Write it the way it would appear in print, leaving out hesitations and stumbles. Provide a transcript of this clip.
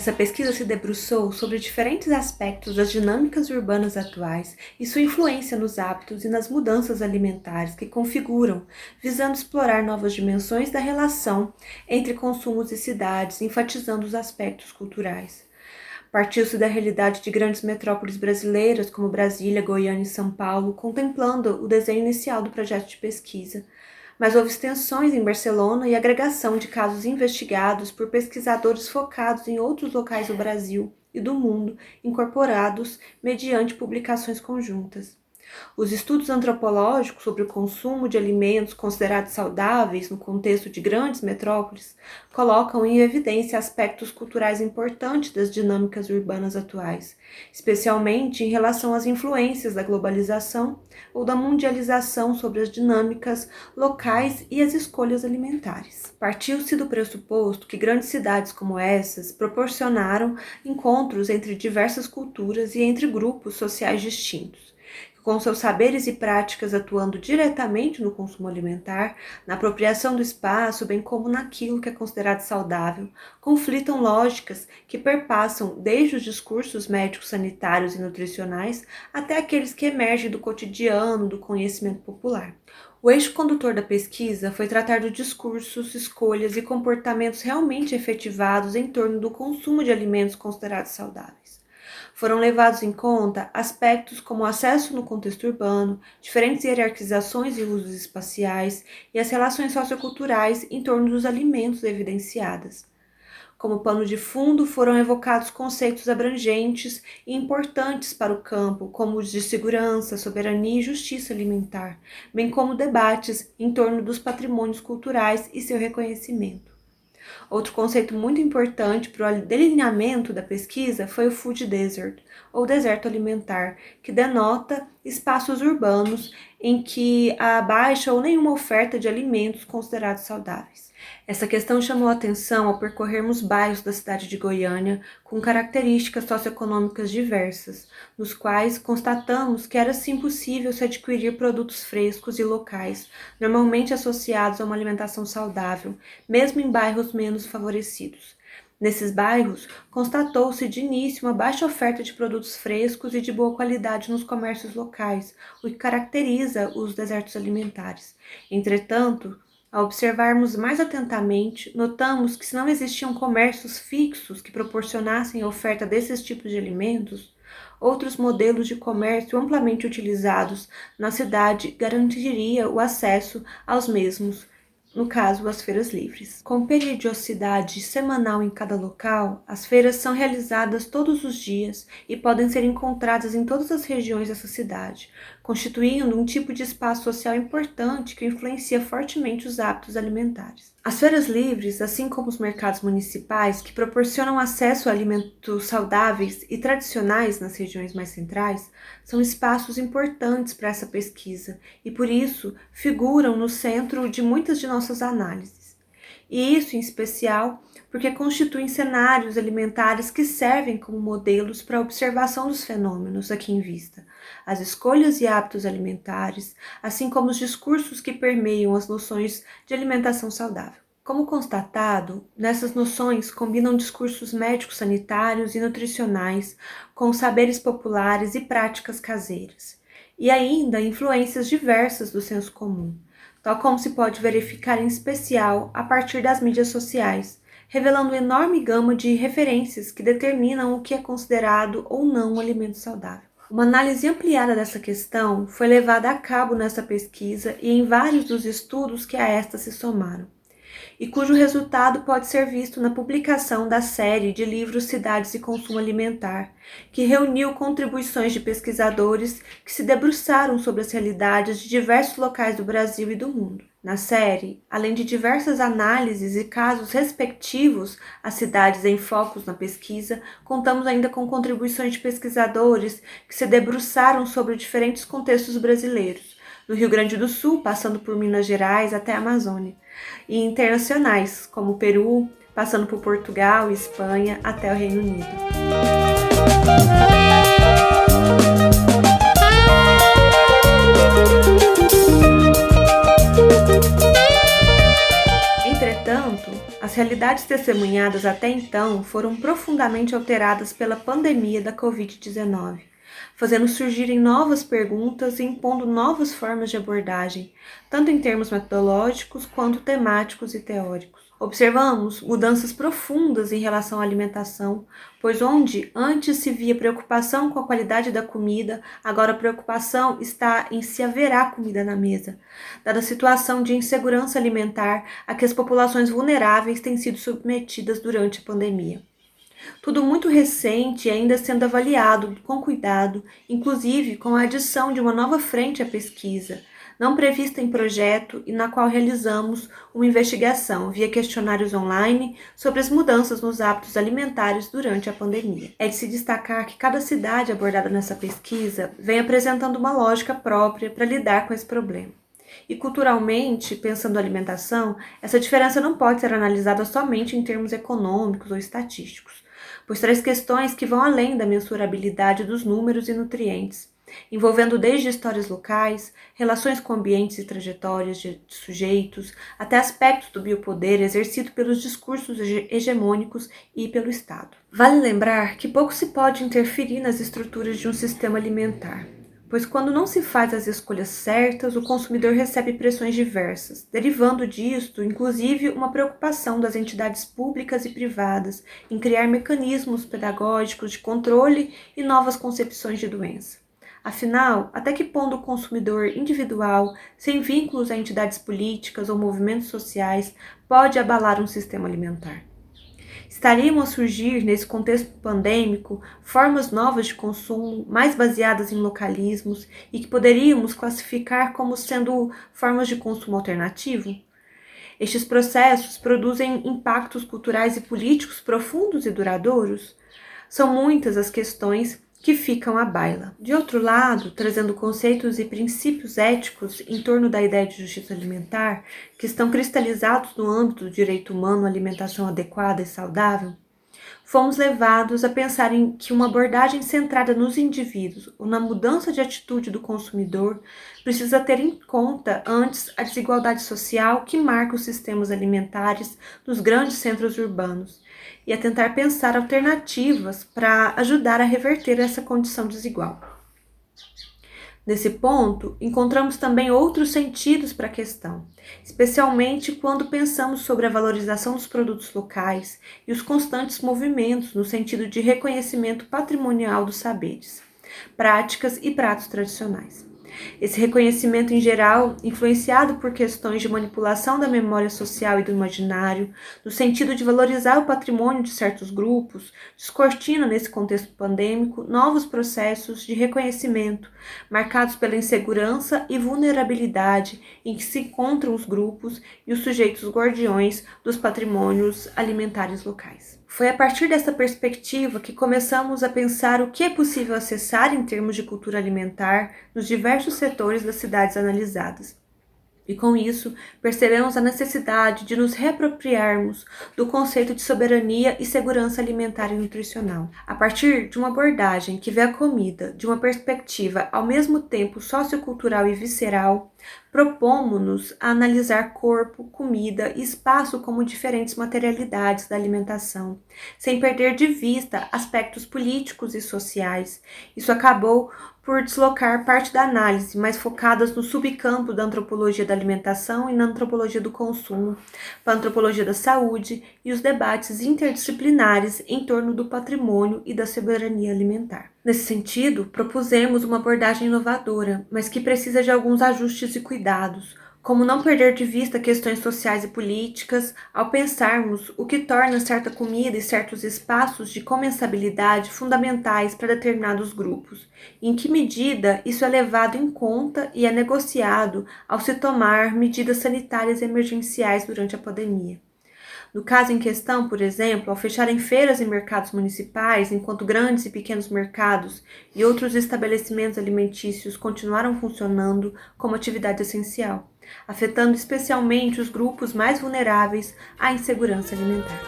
Essa pesquisa se debruçou sobre diferentes aspectos das dinâmicas urbanas atuais e sua influência nos hábitos e nas mudanças alimentares que configuram, visando explorar novas dimensões da relação entre consumos e cidades, enfatizando os aspectos culturais. Partiu-se da realidade de grandes metrópoles brasileiras como Brasília, Goiânia e São Paulo, contemplando o desenho inicial do projeto de pesquisa. Mas houve extensões em Barcelona e agregação de casos investigados por pesquisadores focados em outros locais do Brasil e do mundo, incorporados mediante publicações conjuntas. Os estudos antropológicos sobre o consumo de alimentos considerados saudáveis no contexto de grandes metrópoles colocam em evidência aspectos culturais importantes das dinâmicas urbanas atuais, especialmente em relação às influências da globalização ou da mundialização sobre as dinâmicas locais e as escolhas alimentares. Partiu-se do pressuposto que grandes cidades como essas proporcionaram encontros entre diversas culturas e entre grupos sociais distintos, com seus saberes e práticas atuando diretamente no consumo alimentar, na apropriação do espaço, bem como naquilo que é considerado saudável, conflitam lógicas que perpassam desde os discursos médicos, sanitários e nutricionais até aqueles que emergem do cotidiano, do conhecimento popular. O eixo condutor da pesquisa foi tratar de discursos, escolhas e comportamentos realmente efetivados em torno do consumo de alimentos considerados saudáveis. Foram levados em conta aspectos como o acesso no contexto urbano, diferentes hierarquizações e usos espaciais e as relações socioculturais em torno dos alimentos evidenciadas. Como pano de fundo, foram evocados conceitos abrangentes e importantes para o campo, como os de segurança, soberania e justiça alimentar, bem como debates em torno dos patrimônios culturais e seu reconhecimento. Outro conceito muito importante para o delineamento da pesquisa foi o food desert, ou deserto alimentar, que denota espaços urbanos em que há baixa ou nenhuma oferta de alimentos considerados saudáveis. Essa questão chamou a atenção ao percorrermos bairros da cidade de Goiânia com características socioeconômicas diversas, nos quais constatamos que era sim possível se adquirir produtos frescos e locais, normalmente associados a uma alimentação saudável, mesmo em bairros menos favorecidos. Nesses bairros, constatou-se de início uma baixa oferta de produtos frescos e de boa qualidade nos comércios locais, o que caracteriza os desertos alimentares. Entretanto, ao observarmos mais atentamente, notamos que se não existiam comércios fixos que proporcionassem a oferta desses tipos de alimentos, outros modelos de comércio amplamente utilizados na cidade garantiriam o acesso aos mesmos, no caso, as feiras livres. Com periodicidade semanal em cada local, as feiras são realizadas todos os dias e podem ser encontradas em todas as regiões dessa cidade, constituindo um tipo de espaço social importante que influencia fortemente os hábitos alimentares. As feiras livres, assim como os mercados municipais, que proporcionam acesso a alimentos saudáveis e tradicionais nas regiões mais centrais, são espaços importantes para essa pesquisa e, por isso, figuram no centro de muitas de nossas análises. E isso, em especial, porque constituem cenários alimentares que servem como modelos para a observação dos fenômenos aqui em vista, as escolhas e hábitos alimentares, assim como os discursos que permeiam as noções de alimentação saudável. Como constatado, nessas noções combinam discursos médicos sanitários e nutricionais com saberes populares e práticas caseiras, e ainda influências diversas do senso comum, tal como se pode verificar em especial a partir das mídias sociais, revelando enorme gama de referências que determinam o que é considerado ou não um alimento saudável. Uma análise ampliada dessa questão foi levada a cabo nessa pesquisa e em vários dos estudos que a esta se somaram, e cujo resultado pode ser visto na publicação da série de livros Cidades e Consumo Alimentar, que reuniu contribuições de pesquisadores que se debruçaram sobre as realidades de diversos locais do Brasil e do mundo. Na série, além de diversas análises e casos respectivos às cidades em focos na pesquisa, contamos ainda com contribuições de pesquisadores que se debruçaram sobre diferentes contextos brasileiros, do Rio Grande do Sul, passando por Minas Gerais até a Amazônia, e internacionais, como o Peru, passando por Portugal e Espanha até o Reino Unido. Entretanto, as realidades testemunhadas até então foram profundamente alteradas pela pandemia da Covid-19, fazendo surgirem novas perguntas e impondo novas formas de abordagem, tanto em termos metodológicos quanto temáticos e teóricos. Observamos mudanças profundas em relação à alimentação, pois onde antes se via preocupação com a qualidade da comida, agora a preocupação está em se haverá comida na mesa, dada a situação de insegurança alimentar a que as populações vulneráveis têm sido submetidas durante a pandemia. Tudo muito recente e ainda sendo avaliado com cuidado, inclusive com a adição de uma nova frente à pesquisa, não prevista em projeto e na qual realizamos uma investigação via questionários online sobre as mudanças nos hábitos alimentares durante a pandemia. É de se destacar que cada cidade abordada nessa pesquisa vem apresentando uma lógica própria para lidar com esse problema. E culturalmente, pensando a alimentação, essa diferença não pode ser analisada somente em termos econômicos ou estatísticos, pois traz questões que vão além da mensurabilidade dos números e nutrientes, envolvendo desde histórias locais, relações com ambientes e trajetórias de sujeitos, até aspectos do biopoder exercido pelos discursos hegemônicos e pelo Estado. Vale lembrar que pouco se pode interferir nas estruturas de um sistema alimentar, pois quando não se faz as escolhas certas, o consumidor recebe pressões diversas, derivando disto, inclusive, uma preocupação das entidades públicas e privadas em criar mecanismos pedagógicos de controle e novas concepções de doença. Afinal, até que ponto o consumidor individual, sem vínculos a entidades políticas ou movimentos sociais, pode abalar um sistema alimentar? Estariam a surgir, nesse contexto pandêmico, formas novas de consumo, mais baseadas em localismos e que poderíamos classificar como sendo formas de consumo alternativo? Estes processos produzem impactos culturais e políticos profundos e duradouros? São muitas as questões que ficam à baila. De outro lado, trazendo conceitos e princípios éticos em torno da ideia de justiça alimentar, que estão cristalizados no âmbito do direito humano à alimentação adequada e saudável, fomos levados a pensar em que uma abordagem centrada nos indivíduos ou na mudança de atitude do consumidor precisa ter em conta antes a desigualdade social que marca os sistemas alimentares dos grandes centros urbanos e a tentar pensar alternativas para ajudar a reverter essa condição desigual. Nesse ponto, encontramos também outros sentidos para a questão, especialmente quando pensamos sobre a valorização dos produtos locais e os constantes movimentos no sentido de reconhecimento patrimonial dos saberes, práticas e pratos tradicionais. Esse reconhecimento em geral, influenciado por questões de manipulação da memória social e do imaginário, no sentido de valorizar o patrimônio de certos grupos, descortina nesse contexto pandêmico novos processos de reconhecimento, marcados pela insegurança e vulnerabilidade em que se encontram os grupos e os sujeitos guardiões dos patrimônios alimentares locais. Foi a partir dessa perspectiva que começamos a pensar o que é possível acessar em termos de cultura alimentar nos diversos setores das cidades analisadas. E com isso, percebemos a necessidade de nos reapropriarmos do conceito de soberania e segurança alimentar e nutricional. A partir de uma abordagem que vê a comida de uma perspectiva ao mesmo tempo sociocultural e visceral, propomos-nos a analisar corpo, comida e espaço como diferentes materialidades da alimentação, sem perder de vista aspectos políticos e sociais. Isso acabou por deslocar parte da análise, mais focadas no subcampo da antropologia da alimentação e na antropologia do consumo, para a antropologia da saúde e os debates interdisciplinares em torno do patrimônio e da soberania alimentar. Nesse sentido, propusemos uma abordagem inovadora, mas que precisa de alguns ajustes e cuidados, como não perder de vista questões sociais e políticas ao pensarmos o que torna certa comida e certos espaços de comensabilidade fundamentais para determinados grupos, e em que medida isso é levado em conta e é negociado ao se tomar medidas sanitárias emergenciais durante a pandemia. No caso em questão, por exemplo, ao fecharem feiras e mercados municipais, enquanto grandes e pequenos mercados e outros estabelecimentos alimentícios continuaram funcionando como atividade essencial, afetando especialmente os grupos mais vulneráveis à insegurança alimentar.